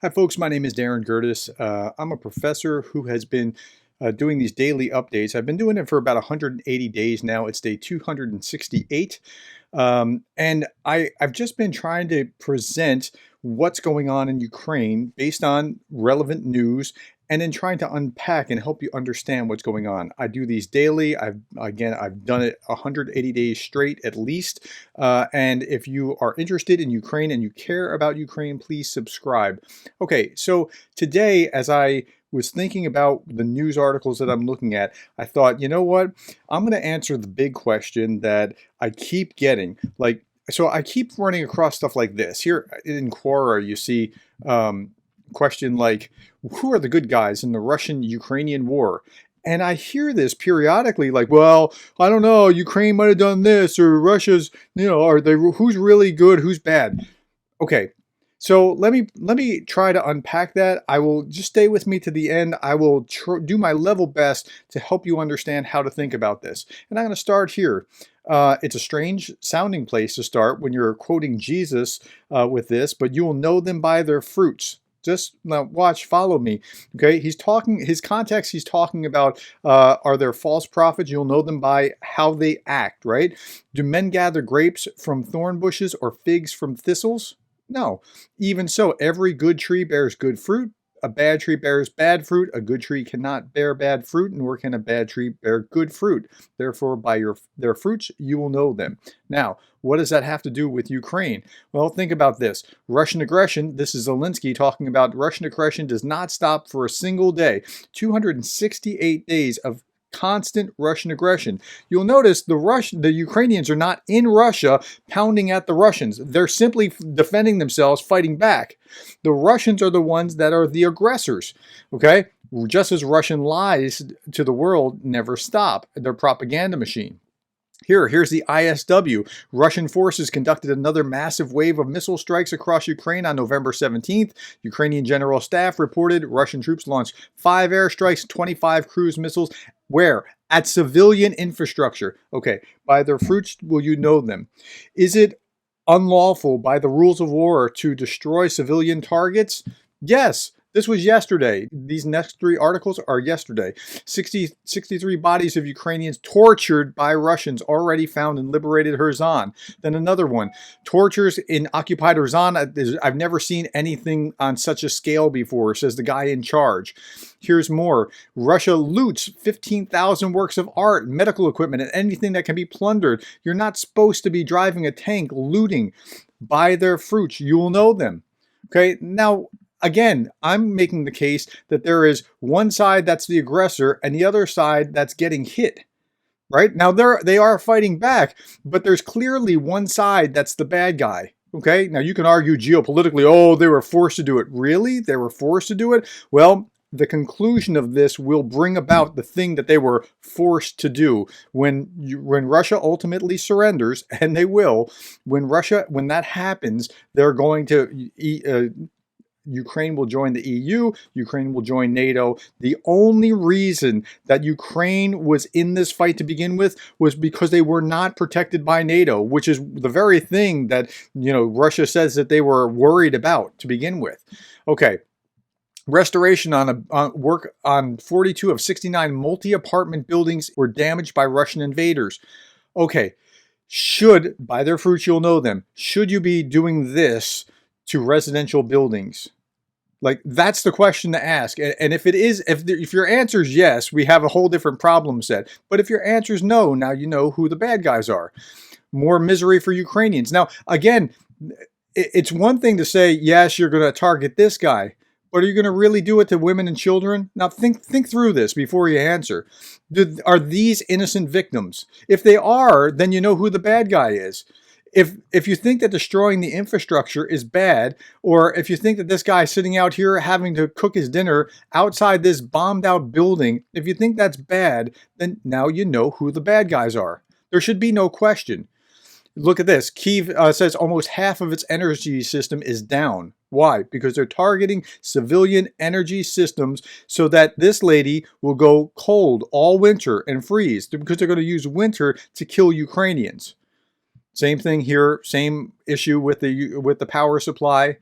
Hi, folks. My name is Darren Gertis. I'm a professor who has been doing these daily updates. I've been doing it for about 180 days now. It's day 268. And I've just been trying to present what's going on in Ukraine based on relevant news and then trying to unpack and help you understand what's going on. I do these daily. I've done it 180 days straight at least. And if you are interested in Ukraine and you care about Ukraine, please subscribe. Okay, so today, as I was thinking about the news articles that I'm looking at, I thought, you know what? I'm going to answer the big question that I keep getting. So I keep running across stuff like this. Here in Quora, you see question like, who are the good guys in the Russian-Ukrainian war? And I hear this periodically, like, well, I don't know, Ukraine might have done this, or Russia's, who's really good, who's bad? Okay, so let me try to unpack that. I will just stay with me to the end. I will do my level best to help you understand how to think about this. And I'm going to start here. It's a strange sounding place to start when you're quoting Jesus with this, but you will know them by their fruits. Just now watch, follow me. Okay, he's talking, his context, he's talking about are there false prophets? You'll know them by how they act, right? Do men gather grapes from thorn bushes or figs from thistles? No. Even so, every good tree bears good fruit. A bad tree bears bad fruit. A good tree cannot bear bad fruit, nor can a bad tree bear good fruit. Therefore, by their fruits you will know them. Now, what does that have to do with Ukraine? Well, think about this. Russian aggression, this is Zelensky talking about Russian aggression does not stop for a single day. 268 days of constant Russian aggression. You'll notice the Ukrainians are not in Russia pounding at the Russians. They're simply defending themselves, fighting back. The Russians are the ones that are the aggressors, okay? Just as Russian lies to the world never stop. They're a propaganda machine. Here's the ISW. Russian forces conducted another massive wave of missile strikes across Ukraine on November 17th. Ukrainian General Staff reported Russian troops launched 5 airstrikes, 25 cruise missiles. Where? At civilian infrastructure. Okay, by their fruits will you know them. Is it unlawful by the rules of war to destroy civilian targets? Yes. This was yesterday. These next 3 articles are yesterday. 63 bodies of Ukrainians tortured by Russians already found in liberated Kherson. Then another one. Tortures in occupied Kherson. I've never seen anything on such a scale before, says the guy in charge. Here's more. Russia loots 15,000 works of art, medical equipment, and anything that can be plundered. You're not supposed to be driving a tank looting. By their fruits, you will know them. Okay, now, again, I'm making the case that there is one side that's the aggressor and the other side that's getting hit, right? Now, they are fighting back, but there's clearly one side that's the bad guy, okay? Now, you can argue geopolitically, oh, they were forced to do it. Really? They were forced to do it? Well, the conclusion of this will bring about the thing that they were forced to do. When Russia ultimately surrenders, and they will, when that happens, they're going to Ukraine will join the EU, Ukraine will join NATO. The only reason that Ukraine was in this fight to begin with was because they were not protected by NATO, which is the very thing that, Russia says that they were worried about to begin with. Okay. Restoration on work on 42 of 69 multi-apartment buildings were damaged by Russian invaders. Okay. By their fruits you'll know them, should you be doing this to residential buildings? Like, that's the question to ask. And if it is, if your answer is yes, we have a whole different problem set. But if your answer is no, now you know who the bad guys are. More misery for Ukrainians. Now, again, it's one thing to say, yes, you're going to target this guy, but are you going to really do it to women and children? Now, think through this before you answer. Are these innocent victims? If they are, then you know who the bad guy is. If you think that destroying the infrastructure is bad, or if you think that this guy sitting out here having to cook his dinner outside this bombed out building, if you think that's bad, then now you know who the bad guys are. There should be no question. Look at this. Kyiv says almost half of its energy system is down. Why? Because they're targeting civilian energy systems so that this lady will go cold all winter and freeze, because they're going to use winter to kill Ukrainians. Same thing here, same issue with the power supply.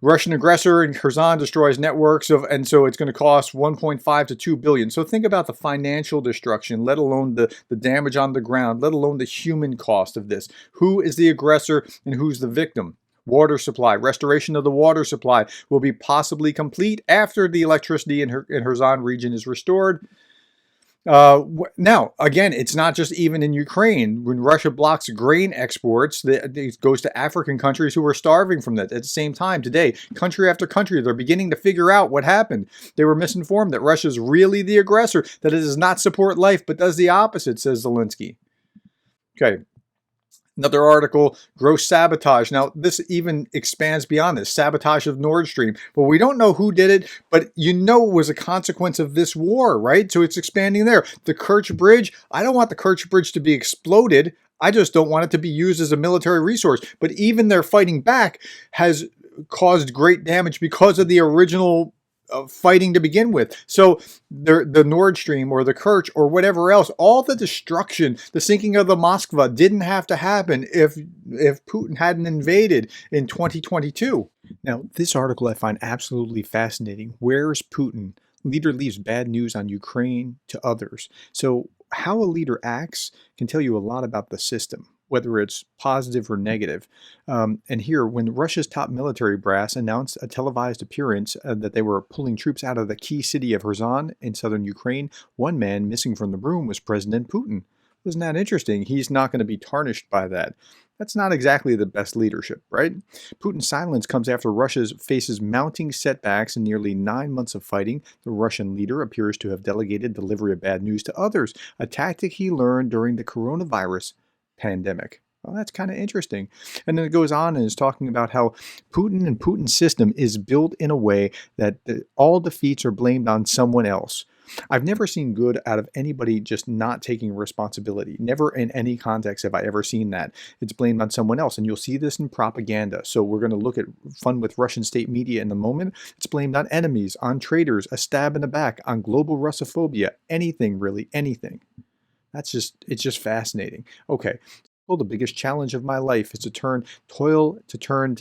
Russian aggressor in Kherson destroys networks of, and so it's going to cost 1.5 to 2 billion. So think about the financial destruction, let alone the damage on the ground, let alone the human cost of this. Who is the aggressor and who's the victim? Water supply, restoration of the water supply will be possibly complete after the electricity in Kherson region is restored. Now, again, it's not just even in Ukraine. When Russia blocks grain exports, it goes to African countries who are starving from that. At the same time, today, country after country, they're beginning to figure out what happened. They were misinformed that Russia is really the aggressor, that it does not support life, but does the opposite, says Zelensky. Okay. Another article, gross sabotage. Now, this even expands beyond this, sabotage of Nord Stream. Well, we don't know who did it, but you know it was a consequence of this war, right? So it's expanding there. The Kerch Bridge, I don't want the Kerch Bridge to be exploded. I just don't want it to be used as a military resource. But even their fighting back has caused great damage because of the original fighting to begin with. So the Nord Stream or the Kerch or whatever else, all the destruction, the sinking of the Moskva didn't have to happen if Putin hadn't invaded in 2022. Now, this article I find absolutely fascinating. Where's Putin? Leader leaves bad news on Ukraine to others. So how a leader acts can tell you a lot about the system, whether it's positive or negative. And here, when Russia's top military brass announced a televised appearance that they were pulling troops out of the key city of Kherson in southern Ukraine, one man missing from the room was President Putin. Wasn't that interesting? He's not going to be tarnished by that. That's not exactly the best leadership, right? Putin's silence comes after Russia faces mounting setbacks in nearly 9 months of fighting. The Russian leader appears to have delegated delivery of bad news to others, a tactic he learned during the coronavirus pandemic. Well, that's kind of interesting. And then it goes on and is talking about how Putin and Putin's system is built in a way that all defeats are blamed on someone else. I've never seen good out of anybody just not taking responsibility. Never in any context have I ever seen that. It's blamed on someone else. And you'll see this in propaganda. So we're going to look at fun with Russian state media in a moment. It's blamed on enemies, on traitors, a stab in the back, on global Russophobia, anything really, anything. It's just fascinating. Okay. Well, the biggest challenge of my life is to turn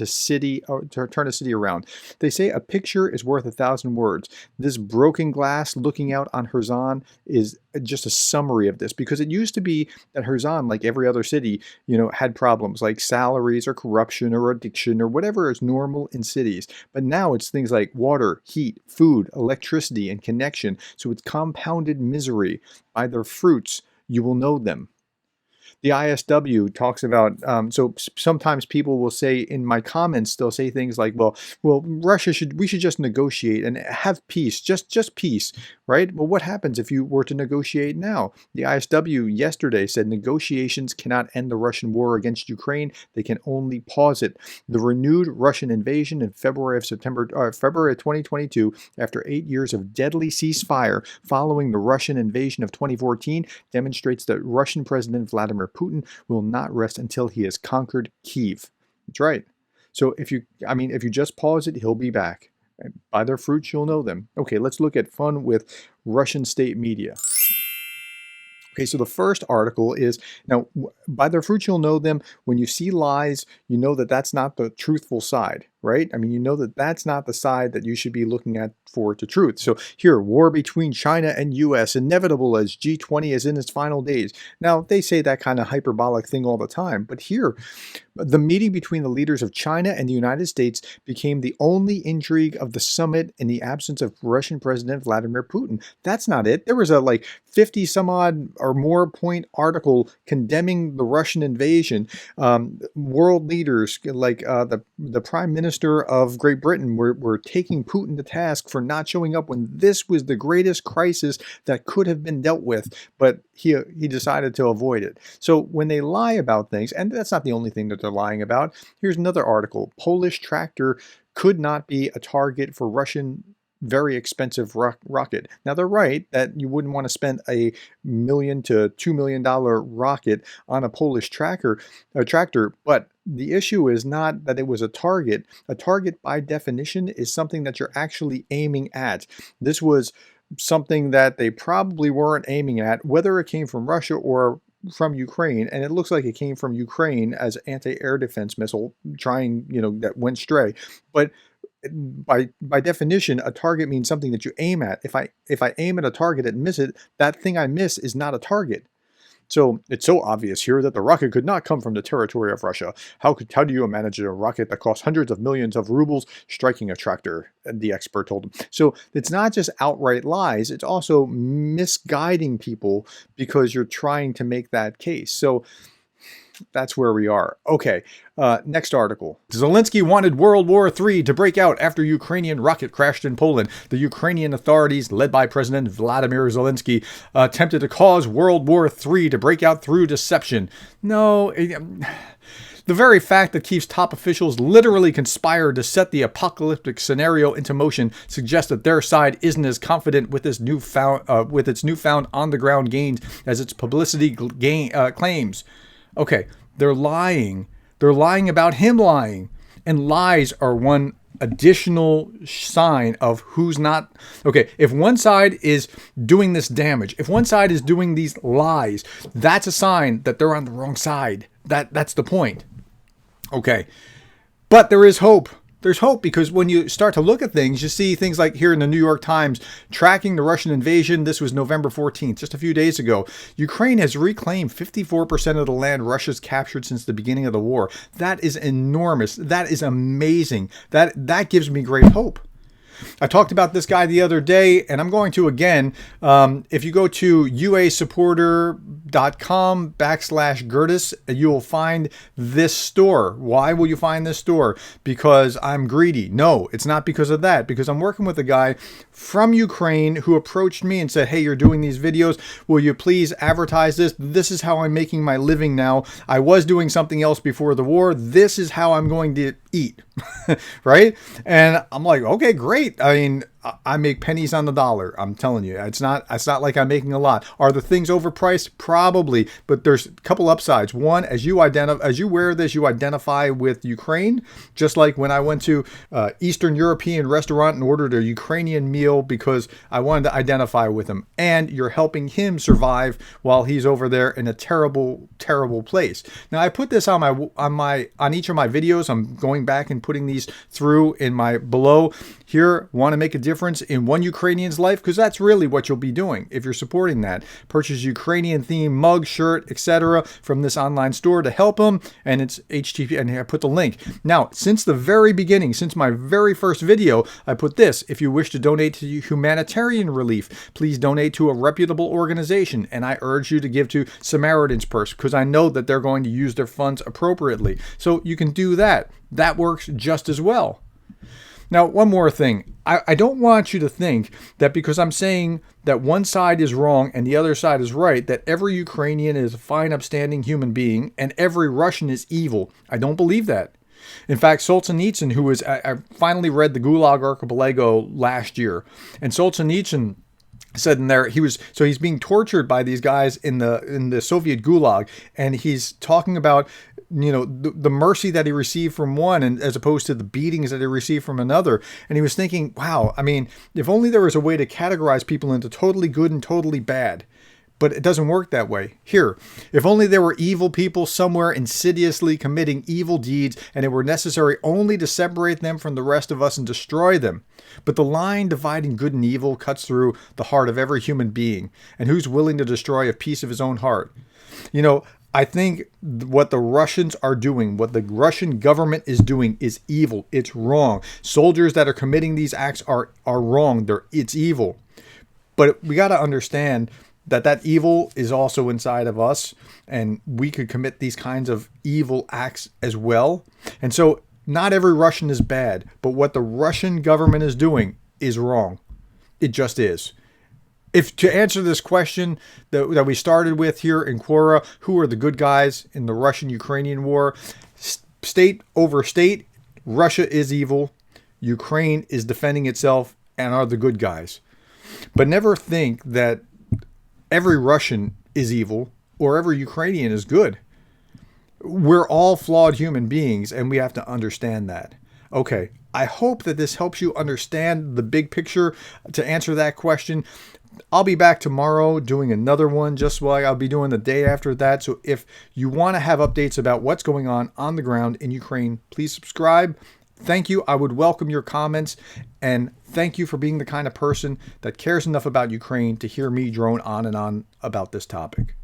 a city around. They say a picture is worth 1,000 words. This broken glass looking out on Kherson is just a summary of this, because it used to be that Kherson, like every other city, had problems like salaries or corruption or addiction or whatever is normal in cities. But now it's things like water, heat, food, electricity, and connection. So it's compounded misery. By their fruits, you will know them. The ISW talks about, so sometimes people will say in my comments, they'll say things like, well, we should just negotiate and have peace, just peace, right? Well, what happens if you were to negotiate now? The ISW yesterday said negotiations cannot end the Russian war against Ukraine. They can only pause it. The renewed Russian invasion in February of 2022, after 8 years of deadly ceasefire following the Russian invasion of 2014, demonstrates that Russian President Vladimir Putin will not rest until he has conquered Kyiv. That's right. So if you just pause it, he'll be back. By their fruits, you'll know them. Okay, let's look at fun with Russian state media. Okay, so the first article is, now, by their fruits you'll know them. When you see lies, you know that that's not the truthful side, right? I mean, you know that that's not the side that you should be looking at for to truth. So here, war between China and U.S. inevitable as G20 is in its final days. Now, they say that kind of hyperbolic thing all the time, but here, the meeting between the leaders of China and the United States became the only intrigue of the summit in the absence of Russian President Vladimir Putin. That's not it. There was a 50 some odd or more point article condemning the Russian invasion. World leaders like the Prime Minister of Great Britain were taking Putin to task for not showing up when this was the greatest crisis that could have been dealt with, but he decided to avoid it. So when they lie about things, and that's not the only thing that they're lying about. Here's another article. Polish tractor could not be a target for Russian very expensive rocket. Now, they're right that you wouldn't want to spend $1 million to $2 million rocket on a Polish tractor, but the issue is not that it was a target. A target, by definition, is something that you're actually aiming at. This was something that they probably weren't aiming at, whether it came from Russia or from Ukraine, and it looks like it came from Ukraine as anti-air defense missile that went stray. But by definition, a target means something that you aim at. If I aim at a target and miss it, that thing I miss is not a target. So it's so obvious here that the rocket could not come from the territory of Russia. How do you manage a rocket that costs hundreds of millions of rubles striking a tractor? The expert told him. So it's not just outright lies, it's also misguiding people because you're trying to make that case. So that's where we are. Okay, next article. Zelensky wanted World War III to break out after Ukrainian rocket crashed in Poland. The Ukrainian authorities, led by President Vladimir Zelensky, attempted to cause World War III to break out through deception. No, the very fact that Kyiv's top officials literally conspired to set the apocalyptic scenario into motion suggests that their side isn't as confident with its newfound on-the-ground gains as its publicity claims. Okay, they're lying. They're lying about him lying. And lies are one additional sign of who's not. Okay, if one side is doing this damage, if one side is doing these lies, that's a sign that they're on the wrong side. That's the point. Okay, but there is hope. There's hope because when you start to look at things, you see things like here in the New York Times, tracking the Russian invasion. This was November 14th, just a few days ago. Ukraine has reclaimed 54% of the land Russia's captured since the beginning of the war. That is enormous. That is amazing. That gives me great hope. I talked about this guy the other day, and I'm going to again. If you go to uasupporter.com/Gertis, you'll find this store. Why will you find this store? Because I'm greedy? No, it's not because of that. Because I'm working with a guy from Ukraine who approached me and said, hey, you're doing these videos. Will you please advertise this? This is how I'm making my living now. I was doing something else before the war. This is how I'm going to eat. Right? And I'm like, okay, great. I mean, I make pennies on the dollar. I'm telling you, it's not like I'm making a lot. Are the things overpriced? Probably, but there's a couple upsides. One, as you wear this, you identify with Ukraine. Just like when I went to Eastern European restaurant and ordered a Ukrainian meal because I wanted to identify with him. And you're helping him survive while he's over there in a terrible, terrible place. Now I put this on each of my videos. I'm going back and putting these through in my below. Here, want to make a difference in one Ukrainian's life? Because that's really what you'll be doing if you're supporting that. Purchase Ukrainian-themed mug, shirt, etc. from this online store to help them, and it's HTTP, and I put the link. Now, since the very beginning, since my very first video, I put this. If you wish to donate to humanitarian relief, please donate to a reputable organization, and I urge you to give to Samaritan's Purse, because I know that they're going to use their funds appropriately. So you can do that. That works just as well. Now, one more thing. I don't want you to think that because I'm saying that one side is wrong and the other side is right, that every Ukrainian is a fine, upstanding human being and every Russian is evil. I don't believe that. In fact, Solzhenitsyn, who was, I finally read the Gulag Archipelago last year, and Solzhenitsyn said in there he's being tortured by these guys in the Soviet Gulag, and he's talking about the mercy that he received from one and as opposed to the beatings that he received from another. And he was thinking, wow, I mean, if only there was a way to categorize people into totally good and totally bad. But it doesn't work that way. Here, if only there were evil people somewhere insidiously committing evil deeds and it were necessary only to separate them from the rest of us and destroy them. But the line dividing good and evil cuts through the heart of every human being. And who's willing to destroy a piece of his own heart? I think what the Russians are doing, what the Russian government is doing is evil. It's wrong. Soldiers that are committing these acts are wrong. It's evil. But we got to understand that evil is also inside of us, and we could commit these kinds of evil acts as well. And so not every Russian is bad, but what the Russian government is doing is wrong. It just is. If to answer this question that we started with here in Quora, who are the good guys in the Russian-Ukrainian war? State over state, Russia is evil, Ukraine is defending itself and are the good guys. But never think that every Russian is evil or every Ukrainian is good. We're all flawed human beings, and we have to understand that. Okay, I hope that this helps you understand the big picture to answer that question. I'll be back tomorrow doing another one, just like I'll be doing the day after that. So if you want to have updates about what's going on the ground in Ukraine, please subscribe. Thank you. I would welcome your comments, and thank you for being the kind of person that cares enough about Ukraine to hear me drone on and on about this topic.